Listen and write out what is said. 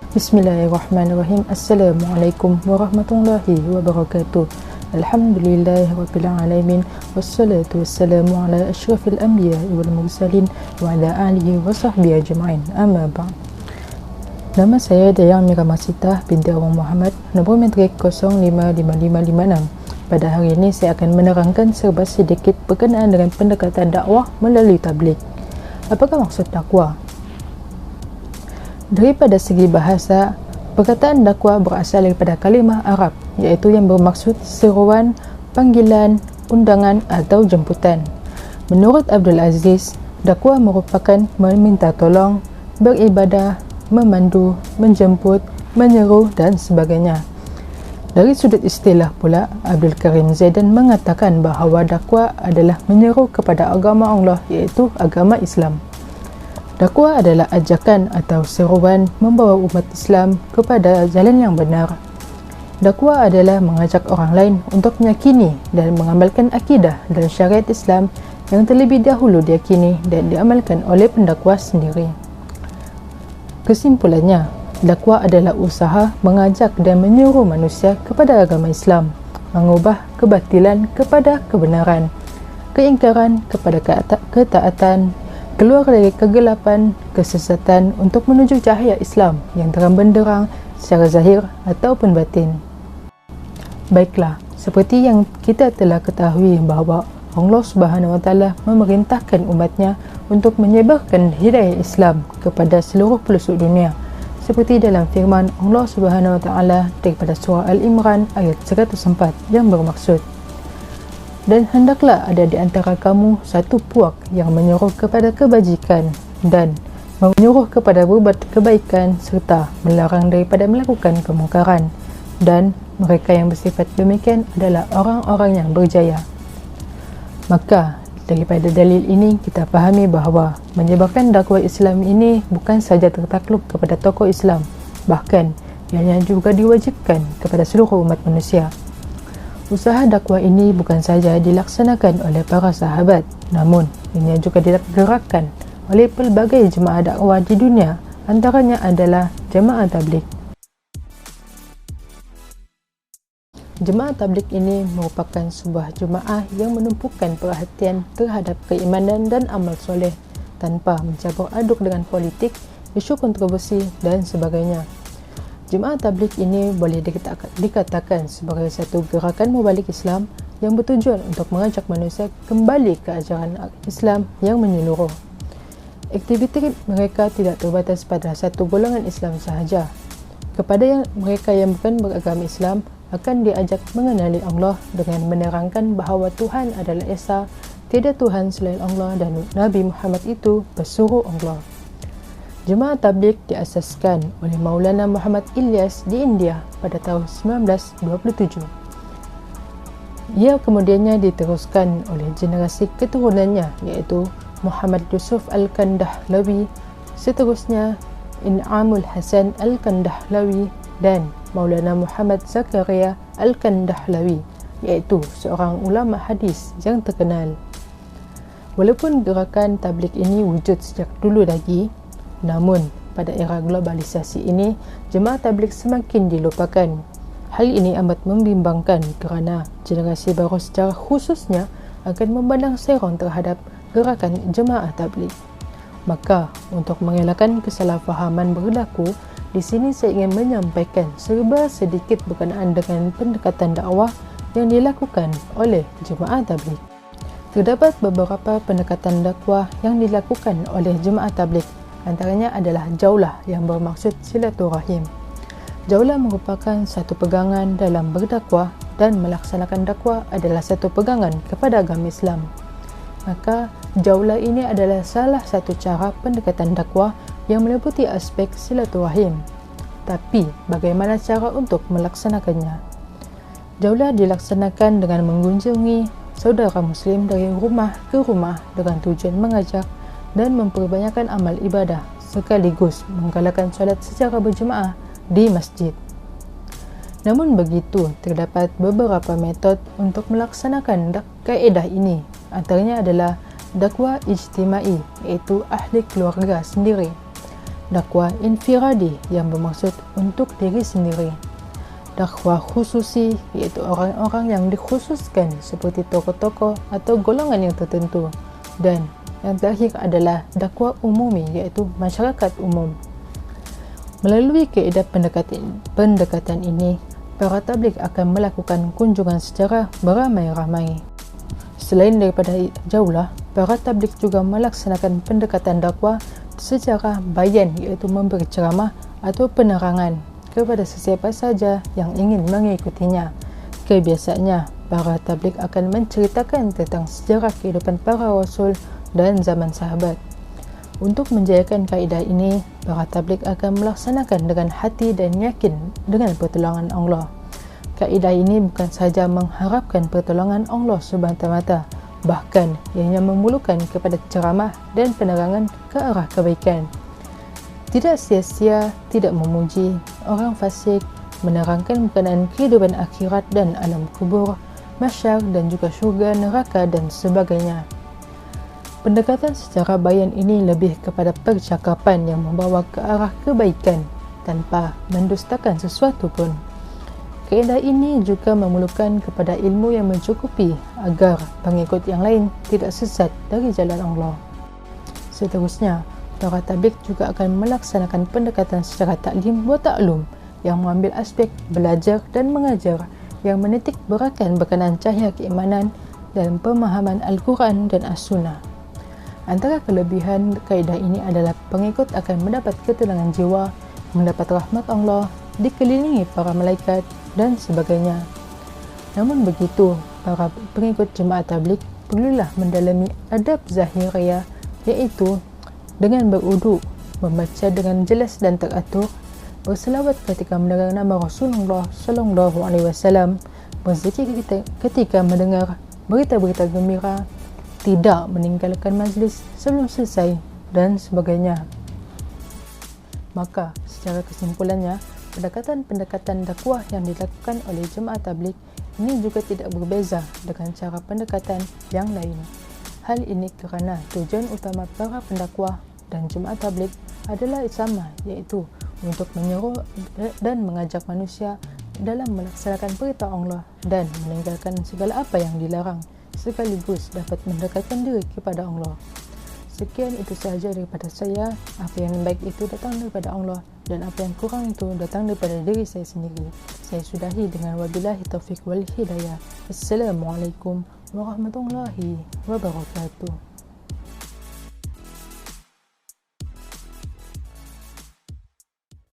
Bismillahirrahmanirrahim. Assalamualaikum warahmatullahi wabarakatuh. Alhamdulillahirabbil alamin wassalatu wassalamu ala asyrafil anbiya'i wal mursalin wa ala alihi wa sahbihi ajma'in. Amma ba'd. Nama saya Dayang Mira Masitah binti Awang Muhammad, nombor matrik 055556. Pada hari ini saya akan menerangkan serba sedikit berkenaan dengan pendekatan dakwah melalui tabligh. Apakah maksud dakwah? Daripada segi bahasa, perkataan dakwah berasal daripada kalimah Arab, iaitu yang bermaksud seruan, panggilan, undangan atau jemputan. Menurut Abdul Aziz, dakwah merupakan meminta tolong, beribadah, memandu, menjemput, menyeru dan sebagainya. Dari sudut istilah pula, Abdul Karim Zaidan mengatakan bahawa dakwah adalah menyeru kepada agama Allah, iaitu agama Islam. Dakwah adalah ajakan atau seruan membawa umat Islam kepada jalan yang benar. Dakwah adalah mengajak orang lain untuk meyakini dan mengamalkan akidah dan syariat Islam yang terlebih dahulu diyakini dan diamalkan oleh pendakwah sendiri. Kesimpulannya, dakwah adalah usaha mengajak dan menyuruh manusia kepada agama Islam, mengubah kebatilan kepada kebenaran, keingkaran kepada ketaatan, keluar dari kegelapan, kesesatan untuk menuju cahaya Islam yang terang benderang secara zahir ataupun batin. Baiklah, seperti yang kita telah ketahui bahawa Allah Subhanahu Wa Taala memerintahkan umatnya untuk menyebarkan hidayah Islam kepada seluruh pelosok dunia, seperti dalam firman Allah Subhanahu Wa Taala daripada surah Al-Imran ayat 104 yang bermaksud, dan hendaklah ada di antara kamu satu puak yang menyuruh kepada kebajikan dan menyuruh kepada berbuat kebaikan serta melarang daripada melakukan kemungkaran, dan mereka yang bersifat demikian adalah orang-orang yang berjaya. Maka daripada dalil ini kita fahami bahawa menyebarkan dakwah Islam ini bukan saja tertakluk kepada tokoh Islam, bahkan ianya juga diwajibkan kepada seluruh umat manusia. Usaha dakwah ini bukan saja dilaksanakan oleh para sahabat, namun ia juga digerakkan oleh pelbagai jemaah dakwah di dunia, antaranya adalah jemaah tabligh. Jemaah tabligh ini merupakan sebuah jemaah yang menumpukan perhatian terhadap keimanan dan amal soleh tanpa mencampur aduk dengan politik, isu kontroversi dan sebagainya. Jemaah tabligh ini boleh dikatakan sebagai satu gerakan mubalik Islam yang bertujuan untuk mengajak manusia kembali ke ajaran Islam yang menyeluruh. Aktiviti mereka tidak terbatas pada satu golongan Islam sahaja. Kepada mereka yang bukan beragama Islam akan diajak mengenali Allah dengan menerangkan bahawa Tuhan adalah Esa, tiada Tuhan selain Allah dan Nabi Muhammad itu pesuruh Allah. Jemaah tabligh diasaskan oleh Maulana Muhammad Ilyas di India pada tahun 1927. Ia kemudiannya diteruskan oleh generasi keturunannya, iaitu Muhammad Yusuf Al-Kandahlawi, seterusnya In'amul Hasan Al-Kandahlawi dan Maulana Muhammad Zakaria Al-Kandahlawi, iaitu seorang ulama hadis yang terkenal. Walaupun gerakan tabligh ini wujud sejak dulu lagi, namun pada era globalisasi ini, jemaah tabligh semakin dilupakan. Hal ini amat membimbangkan kerana generasi baru secara khususnya akan memandang serong terhadap gerakan jemaah tabligh. Maka, untuk mengelakkan kesalahfahaman berlaku, di sini saya ingin menyampaikan serba sedikit berkenaan dengan pendekatan dakwah yang dilakukan oleh jemaah tabligh. Terdapat beberapa pendekatan dakwah yang dilakukan oleh jemaah tabligh. Antaranya adalah jaulah yang bermaksud silaturahim. Jaulah merupakan satu pegangan dalam berdakwah, dan melaksanakan dakwah adalah satu pegangan kepada agama Islam. Maka jaulah ini adalah salah satu cara pendekatan dakwah yang meliputi aspek silaturahim. Tapi bagaimana cara untuk melaksanakannya? Jaulah dilaksanakan dengan mengunjungi saudara muslim dari rumah ke rumah dengan tujuan mengajak dan memperbanyakkan amal ibadah sekaligus menggalakkan solat secara berjemaah di masjid. Namun begitu, terdapat beberapa metod untuk melaksanakan kaedah ini. Antaranya adalah dakwah ijtimai, iaitu ahli keluarga sendiri. dakwah infiradi yang bermaksud untuk diri sendiri, dakwah khususi iaitu orang-orang yang dikhususkan seperti tokoh-tokoh atau golongan yang tertentu, dan yang terakhir adalah dakwah umumi iaitu masyarakat umum. Melalui kaedah pendekatan ini, para tabligh akan melakukan kunjungan secara beramai-ramai. Selain daripada jauhlah, para tabligh juga melaksanakan pendekatan dakwah secara bayan iaitu memberi ceramah atau penerangan kepada sesiapa saja yang ingin mengikutinya. Kebiasaannya, para tabligh akan menceritakan tentang sejarah kehidupan para rasul dan zaman sahabat. Untuk menjayakan kaedah ini, para tabligh akan melaksanakan dengan hati dan yakin dengan pertolongan Allah. Kaedah ini bukan sahaja mengharapkan pertolongan Allah semata-mata, bahkan ianya memerlukan kepada ceramah dan penerangan ke arah kebaikan. Tidak sia-sia, tidak memuji orang fasik, menerangkan berkenaan kehidupan akhirat dan alam kubur, mahsyar dan juga syurga, neraka dan sebagainya. Pendekatan secara bayan ini lebih kepada percakapan yang membawa ke arah kebaikan tanpa mendustakan sesuatu pun. Kaedah ini juga memerlukan kepada ilmu yang mencukupi agar pengikut yang lain tidak sesat dari jalan Allah. Seterusnya, para tabligh juga akan melaksanakan pendekatan secara taklim wa ta'lum yang mengambil aspek belajar dan mengajar yang menitik beratkan berkenaan cahaya keimanan dan pemahaman Al-Quran dan As-Sunnah. Antara kelebihan kaedah ini adalah pengikut akan mendapat ketenangan jiwa, mendapat rahmat Allah, dikelilingi para malaikat dan sebagainya. Namun begitu, para pengikut jemaah tabligh perlulah mendalami adab zahiriyah, iaitu dengan berwuduk, membaca dengan jelas dan teratur, berselawat ketika mendengar nama Rasulullah sallallahu alaihi wasallam, berzikir ketika mendengar berita-berita gembira, tidak meninggalkan majlis sebelum selesai dan sebagainya. Maka, secara kesimpulannya, pendekatan-pendekatan dakwah yang dilakukan oleh jemaah tabligh ini juga tidak berbeza dengan cara pendekatan yang lain. Hal ini kerana tujuan utama para pendakwah dan jemaah tabligh adalah sama, iaitu untuk menyeru dan mengajak manusia dalam melaksanakan perintah Allah dan meninggalkan segala apa yang dilarang, sekaligus dapat mendekatkan diri kepada Allah. Sekian itu sahaja daripada saya. Apa yang baik itu datang daripada Allah dan apa yang kurang itu datang daripada diri saya sendiri. Saya sudahi dengan wabillahi taufiq wal hidayah. Assalamualaikum warahmatullahi wabarakatuh.